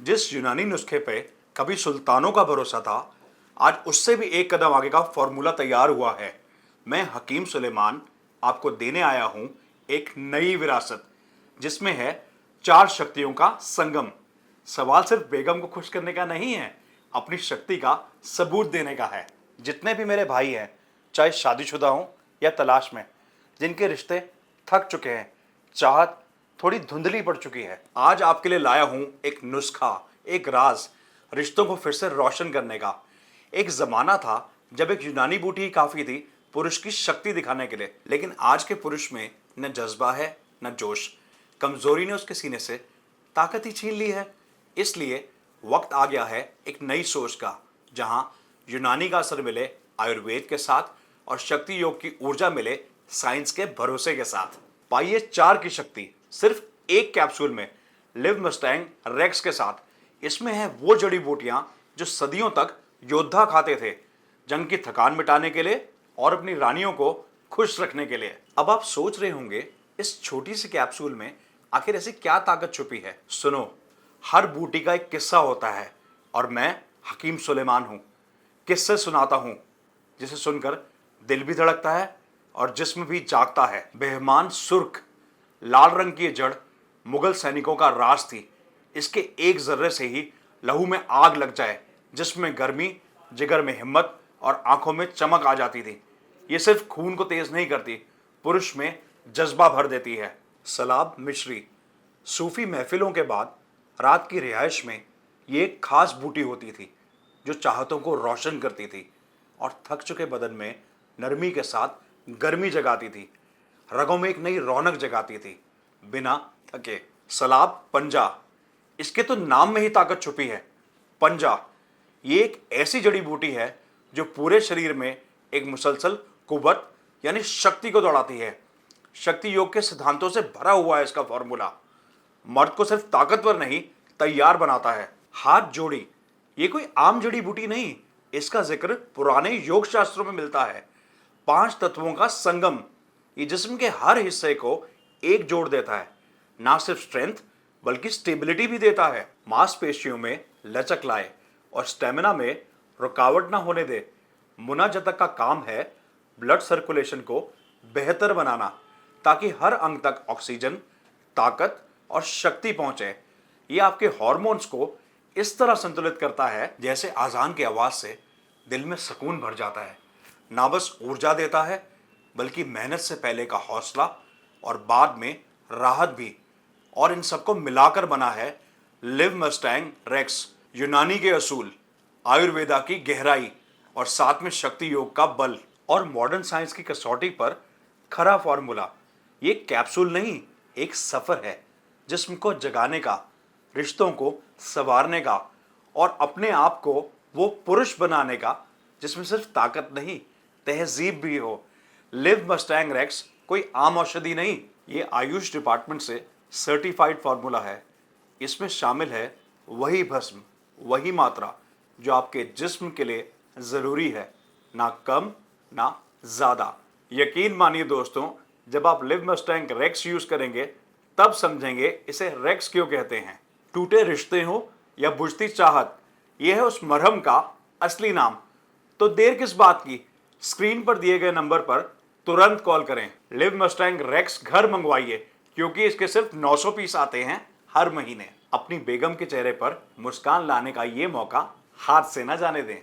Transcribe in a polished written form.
जिस यूनानी नुस्खे पे कभी सुल्तानों का भरोसा था, आज उससे भी एक कदम आगे का फॉर्मूला तैयार हुआ है। मैं हकीम सुलेमान आपको देने आया हूं एक नई विरासत, जिसमें है चार शक्तियों का संगम। सवाल सिर्फ बेगम को खुश करने का नहीं है, अपनी शक्ति का सबूत देने का है। जितने भी मेरे भाई हैं, चाहे शादीशुदा हों या तलाश में, जिनके रिश्ते थक चुके हैं, चाहत थोड़ी धुंधली पड़ चुकी है, आज आपके लिए लाया हूं एक नुस्खा, एक राज, रिश्तों को फिर से रोशन करने का। एक जमाना था जब एक यूनानी बूटी ही काफी थी पुरुष की शक्ति दिखाने के लिए, लेकिन आज के पुरुष में न जज्बा है न जोश। कमजोरी ने उसके सीने से ताकत ही छीन ली है। इसलिए वक्त आ गया है एक नई सोच का, जहां यूनानी का असर मिले आयुर्वेद के साथ और शक्ति योग की ऊर्जा मिले साइंस के भरोसे के साथ। पाइए चार की शक्ति सिर्फ एक कैप्सूल में, लिव मस्टैंग रेक्स के साथ। इसमें है वो जड़ी बूटियां जो सदियों तक योद्धा खाते थे, जंग की थकान मिटाने के लिए और अपनी रानियों को खुश रखने के लिए। अब आप सोच रहे होंगे, इस छोटी सी कैप्सूल में आखिर ऐसी क्या ताकत छुपी है? सुनो, हर बूटी का एक किस्सा होता है और मैं हकीम सुलेमान हूं। किस्से सुनाता हूं जिसे सुनकर दिल भी धड़कता है और जिस्म भी जागता है। बेहमान सुर्ख लाल रंग की ये जड़ मुगल सैनिकों का राज थी। इसके एक जर्रे से ही लहू में आग लग जाए, जिसमें गर्मी, जिगर में हिम्मत और आंखों में चमक आ जाती थी। ये सिर्फ खून को तेज नहीं करती, पुरुष में जज्बा भर देती है। सलाब मिश्री। सूफी महफिलों के बाद रात की रिहाइश में ये एक खास बूटी होती थी जो चाहतों को रोशन करती थी और थक चुके बदन में नरमी के साथ गर्मी जगाती थी, रगों में एक नई रौनक जगाती थी बिना थके। सलाब पंजा। इसके तो नाम में ही ताकत छुपी है। पंजा ये एक ऐसी जड़ी बूटी है जो पूरे शरीर में एक मुसलसल कुव्वत यानी शक्ति को दौड़ाती है। शक्ति योग के सिद्धांतों से भरा हुआ है इसका फॉर्मूला। मर्द को सिर्फ ताकतवर नहीं, तैयार बनाता है। हाथ जोड़ी। ये कोई आम जड़ी बूटी नहीं, इसका जिक्र पुराने योग शास्त्रों में मिलता है। पांच तत्वों का संगम। ये जिस्म के हर हिस्से को एक जोड़ देता है, ना सिर्फ स्ट्रेंथ बल्कि स्टेबिलिटी भी देता है। मांसपेशियों में लचक लाए और स्टेमिना में रुकावट ना होने दे। मुनाजतक का काम है ब्लड सर्कुलेशन को बेहतर बनाना, ताकि हर अंग तक ऑक्सीजन, ताकत और शक्ति पहुंचे। ये आपके हार्मोन्स को इस तरह संतुलित करता है जैसे आजान की आवाज से दिल में सुकून भर जाता है। ना बस ऊर्जा देता है बल्कि मेहनत से पहले का हौसला और बाद में राहत भी। और इन सबको मिलाकर बना है लिव मस्टैंग रेक्स। यूनानी के असूल, आयुर्वेदा की गहराई और साथ में शक्ति योग का बल और मॉडर्न साइंस की कसौटी पर खरा फॉर्मूला। ये कैप्सूल नहीं, एक सफर है जिस्म को जगाने का, रिश्तों को संवारने का और अपने आप को वो पुरुष बनाने का जिसमें सिर्फ ताकत नहीं, तहजीब भी हो। लिव मस्टैंग रेक्स कोई आम औषधि नहीं, ये आयुष डिपार्टमेंट से सर्टिफाइड फॉर्मूला है। इसमें शामिल है वही भस्म, वही मात्रा जो आपके जिस्म के लिए जरूरी है, ना कम ना ज्यादा। यकीन मानिए दोस्तों, जब आप लिव मस्टैंग रेक्स यूज करेंगे तब समझेंगे इसे रेक्स क्यों कहते हैं। टूटे रिश्ते हो या बुझती चाहत, यह है उस मरहम का असली नाम। तो देर किस बात की, स्क्रीन पर दिए गए नंबर पर तुरंत कॉल करें। लिव मस्टैंग रेक्स घर मंगवाइए, क्योंकि इसके सिर्फ 900 पीस आते हैं हर महीने। अपनी बेगम के चेहरे पर मुस्कान लाने का ये मौका हाथ से ना जाने दें।